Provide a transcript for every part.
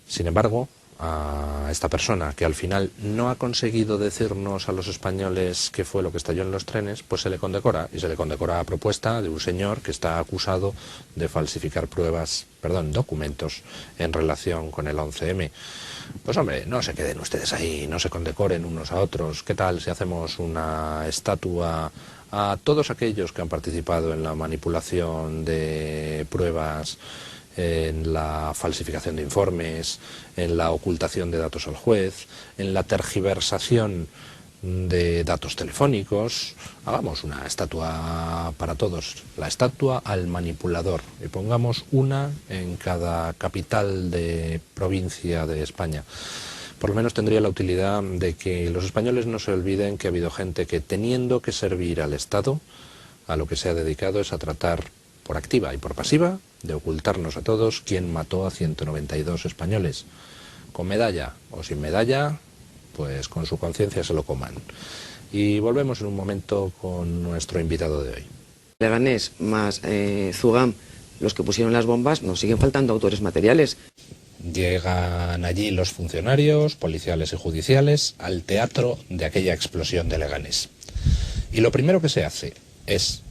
Sin embargo, a esta persona que al final no ha conseguido decirnos a los españoles qué fue lo que estalló en los trenes, pues se le condecora, y se le condecora a propuesta de un señor que está acusado de falsificar documentos en relación con el 11M. Pues hombre, no se queden ustedes ahí, no se condecoren unos a otros. ¿Qué tal si hacemos una estatua a todos aquellos que han participado en la manipulación de pruebas, en la falsificación de informes, en la ocultación de datos al juez, en la tergiversación de datos telefónicos? Hagamos una estatua para todos, la estatua al manipulador, y pongamos una en cada capital de provincia de España. Por lo menos tendría la utilidad de que los españoles no se olviden que ha habido gente que, teniendo que servir al Estado, a lo que se ha dedicado es a tratar por activa y por pasiva de ocultarnos a todos quién mató a 192 españoles. Con medalla o sin medalla, pues con su conciencia se lo coman. Y volvemos en un momento con nuestro invitado de hoy. Leganés más Zugam, los que pusieron las bombas, nos siguen faltando autores materiales. Llegan allí los funcionarios, policiales y judiciales, al teatro de aquella explosión de Leganés. Y lo primero que se hace es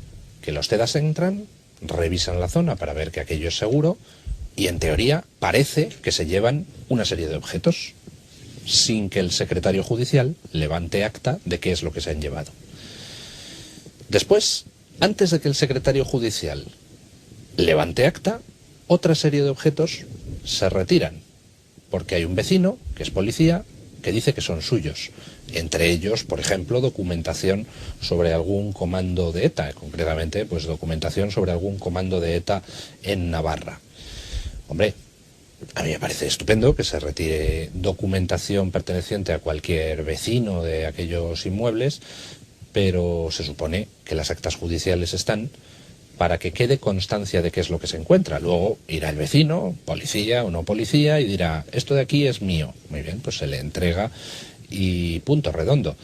que los TEDAS entran, revisan la zona para ver que aquello es seguro, y en teoría parece que se llevan una serie de objetos, sin que el secretario judicial levante acta de qué es lo que se han llevado. Después, antes de que el secretario judicial levante acta, otra serie de objetos se retiran, porque hay un vecino, que es policía, que dice que son suyos. Entre ellos, por ejemplo, documentación sobre algún comando de ETA, concretamente, pues documentación sobre algún comando de ETA en Navarra. Hombre, a mí me parece estupendo que se retire documentación perteneciente a cualquier vecino de aquellos inmuebles, pero se supone que las actas judiciales están para que quede constancia de qué es lo que se encuentra. Luego irá el vecino, policía o no policía, y dirá, esto de aquí es mío. Muy bien, pues se le entrega y punto redondo.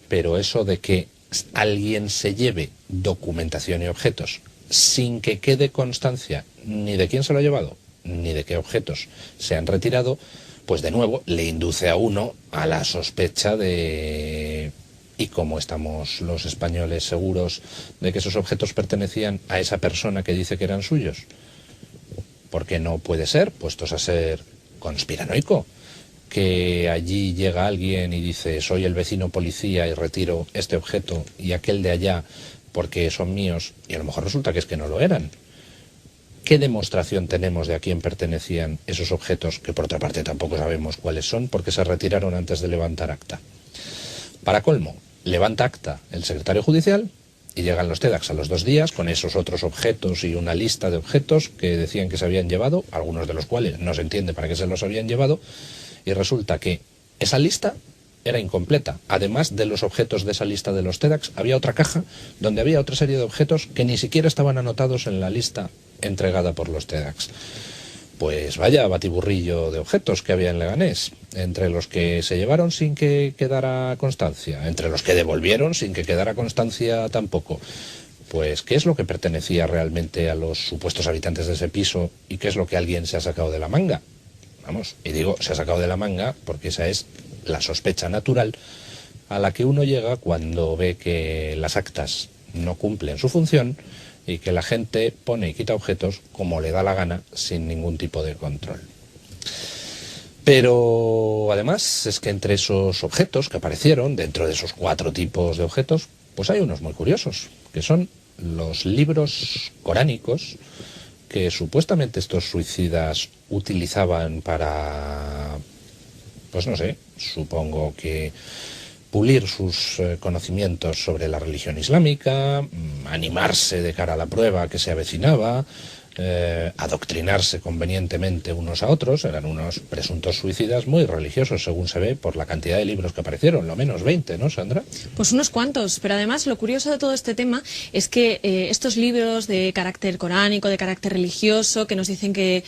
Pero eso de que alguien se lleve documentación y objetos sin que quede constancia ni de quién se lo ha llevado, ni de qué objetos se han retirado, pues de nuevo le induce a uno a la sospecha de... ¿Y cómo estamos los españoles seguros de que esos objetos pertenecían a esa persona que dice que eran suyos? Porque no puede ser, puestos a ser conspiranoico, que allí llega alguien y dice, soy el vecino policía y retiro este objeto y aquel de allá porque son míos, y a lo mejor resulta que es que no lo eran. ¿Qué demostración tenemos de a quién pertenecían esos objetos, que por otra parte tampoco sabemos cuáles son, porque se retiraron antes de levantar acta? Para colmo, levanta acta el secretario judicial y llegan los TEDx a los 2 días con esos otros objetos y una lista de objetos que decían que se habían llevado, algunos de los cuales no se entiende para qué se los habían llevado, y resulta que esa lista era incompleta. Además de los objetos de esa lista de los TEDx, había otra caja donde había otra serie de objetos que ni siquiera estaban anotados en la lista entregada por los TEDx. Pues vaya batiburrillo de objetos que había en Leganés, entre los que se llevaron sin que quedara constancia, entre los que devolvieron sin que quedara constancia tampoco. Pues, ¿qué es lo que pertenecía realmente a los supuestos habitantes de ese piso y qué es lo que alguien se ha sacado de la manga? Vamos, y digo, se ha sacado de la manga porque esa es la sospecha natural a la que uno llega cuando ve que las actas no cumplen su función y que la gente pone y quita objetos como le da la gana sin ningún tipo de control. Pero además es que entre esos objetos que aparecieron, dentro de esos 4 tipos de objetos, pues hay unos muy curiosos, que son los libros coránicos que supuestamente estos suicidas utilizaban para, pues no sé, supongo que pulir sus conocimientos sobre la religión islámica, animarse de cara a la prueba que se avecinaba, adoctrinarse convenientemente unos a otros. Eran unos presuntos suicidas muy religiosos, según se ve por la cantidad de libros que aparecieron, lo menos 20, ¿no, Sandra? Pues unos cuantos, pero además lo curioso de todo este tema es que estos libros de carácter coránico, de carácter religioso, que nos dicen que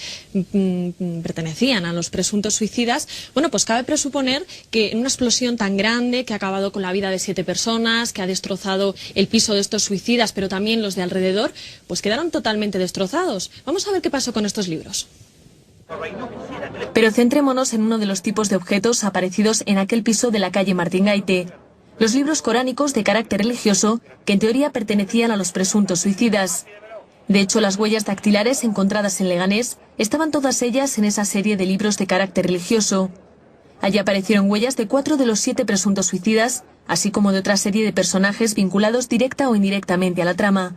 pertenecían a los presuntos suicidas, bueno, pues cabe presuponer que en una explosión tan grande que ha acabado con la vida de 7 personas, que ha destrozado el piso de estos suicidas, pero también los de alrededor, pues quedaron totalmente destrozados. Vamos a ver qué pasó con estos libros. Pero centrémonos en uno de los tipos de objetos aparecidos en aquel piso de la calle Martín Gaite. Los libros coránicos de carácter religioso que en teoría pertenecían a los presuntos suicidas. De hecho, las huellas dactilares encontradas en Leganés estaban todas ellas en esa serie de libros de carácter religioso. Allí aparecieron huellas de 4 de los 7 presuntos suicidas, así como de otra serie de personajes vinculados directa o indirectamente a la trama.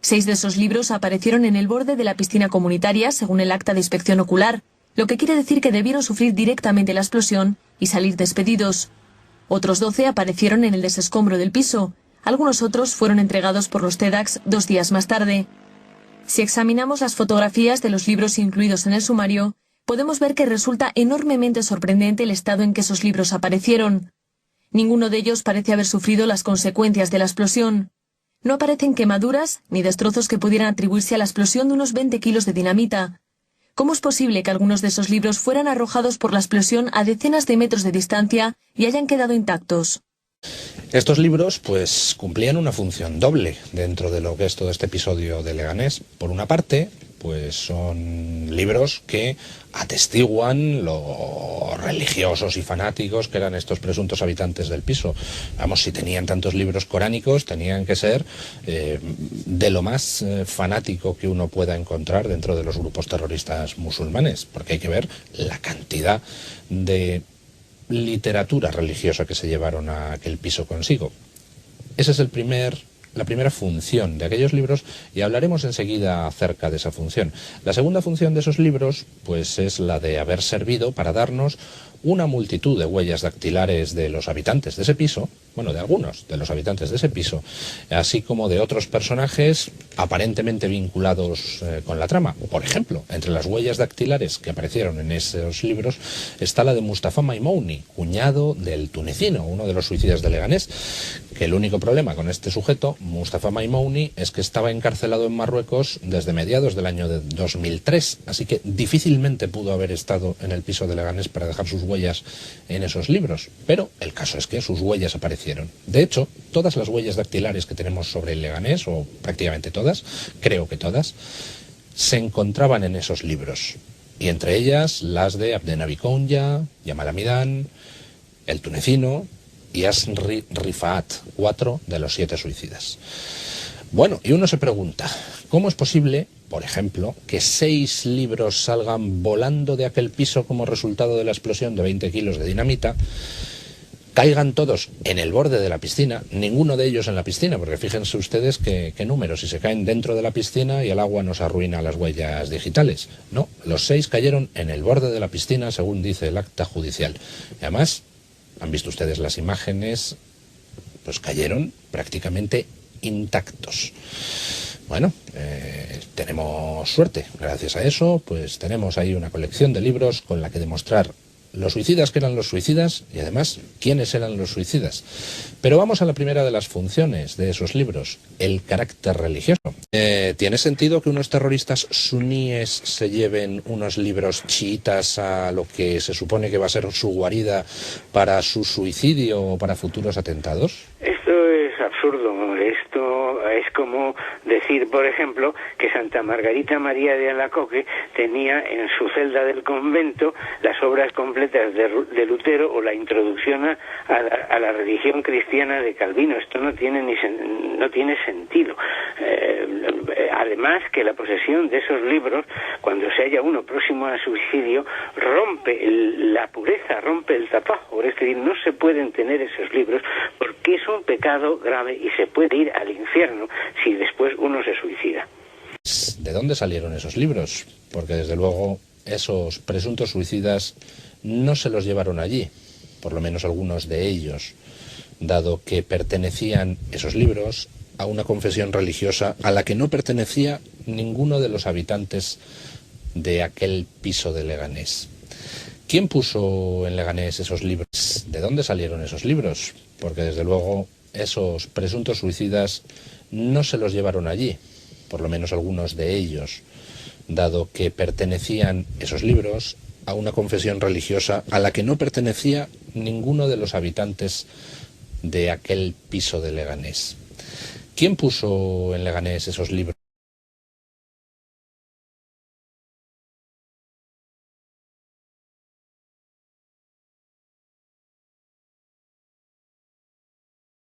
6 de esos libros aparecieron en el borde de la piscina comunitaria, según el acta de inspección ocular, lo que quiere decir que debieron sufrir directamente la explosión y salir despedidos. Otros 12 aparecieron en el desescombro del piso. Algunos otros fueron entregados por los TEDx 2 días más tarde. Si examinamos las fotografías de los libros incluidos en el sumario, podemos ver que resulta enormemente sorprendente el estado en que esos libros aparecieron. Ninguno de ellos parece haber sufrido las consecuencias de la explosión. No aparecen quemaduras ni destrozos que pudieran atribuirse a la explosión de unos 20 kilos de dinamita. ¿Cómo es posible que algunos de esos libros fueran arrojados por la explosión a decenas de metros de distancia y hayan quedado intactos? Estos libros, pues, cumplían una función doble dentro de lo que es todo este episodio de Leganés. Por una parte, pues son libros que atestiguan lo religiosos y fanáticos que eran estos presuntos habitantes del piso. Vamos, si tenían tantos libros coránicos, tenían que ser de lo más fanático que uno pueda encontrar dentro de los grupos terroristas musulmanes, porque hay que ver la cantidad de literatura religiosa que se llevaron a aquel piso consigo. Ese es la primera función de aquellos libros, y hablaremos enseguida acerca de esa función. La segunda función de esos libros, pues, es la de haber servido para darnos una multitud de huellas dactilares de los habitantes de ese piso, bueno, de algunos de los habitantes de ese piso, así como de otros personajes aparentemente vinculados con la trama. Por ejemplo, entre las huellas dactilares que aparecieron en esos libros está la de Mustafa Maimouni, cuñado del tunecino, uno de los suicidas de Leganés, que el único problema con este sujeto, Mustafa Maimouni, es que estaba encarcelado en Marruecos desde mediados del año de 2003, así que difícilmente pudo haber estado en el piso de Leganés para dejar sus huellas en esos libros, pero el caso es que sus huellas aparecieron. De hecho, todas las huellas dactilares que tenemos sobre el Leganés, o prácticamente todas, creo que todas, se encontraban en esos libros, y entre ellas las de Abdenabi Konya, Yamal Hamidán, el tunecino y Yasri Rifaat, 4 de los 7 suicidas. Bueno, y uno se pregunta, ¿cómo es posible, por ejemplo, que 6 libros salgan volando de aquel piso como resultado de la explosión de 20 kilos de dinamita, caigan todos en el borde de la piscina, ninguno de ellos en la piscina, porque fíjense ustedes qué números, si se caen dentro de la piscina y el agua nos arruina las huellas digitales? No, los 6 cayeron en el borde de la piscina, según dice el acta judicial. Y además, han visto ustedes las imágenes, pues cayeron prácticamente intactos. Bueno, tenemos suerte. Gracias a eso, pues tenemos ahí una colección de libros con la que demostrar los suicidas que eran los suicidas y además quiénes eran los suicidas. Pero vamos a la primera de las funciones de esos libros, el carácter religioso. ¿Tiene sentido que unos terroristas suníes se lleven unos libros chiitas a lo que se supone que va a ser su guarida para su suicidio o para futuros atentados? Esto es absurdo. Esto es como decir, por ejemplo, que Santa Margarita María de Alacoque tenía en su celda del convento las obras completas de Lutero o la introducción a la religión cristiana de Calvino. Esto no tiene sentido. Además, que la posesión de esos libros, cuando se halla uno próximo a suicidio, rompe la pureza, rompe el tapajo. Es decir, no se pueden tener esos libros porque es un pecado grave y se puede ir al infierno si después uno se suicida. ¿De dónde salieron esos libros? Porque desde luego esos presuntos suicidas no se los llevaron allí, por lo menos algunos de ellos, dado que pertenecían esos libros a una confesión religiosa a la que no pertenecía ninguno de los habitantes de aquel piso de Leganés. ¿Quién puso en Leganés esos libros? ¿De dónde salieron esos libros? Porque desde luego esos presuntos suicidas no se los llevaron allí, por lo menos algunos de ellos, dado que pertenecían esos libros a una confesión religiosa a la que no pertenecía ninguno de los habitantes de aquel piso de Leganés. ¿Quién puso en Leganés esos libros?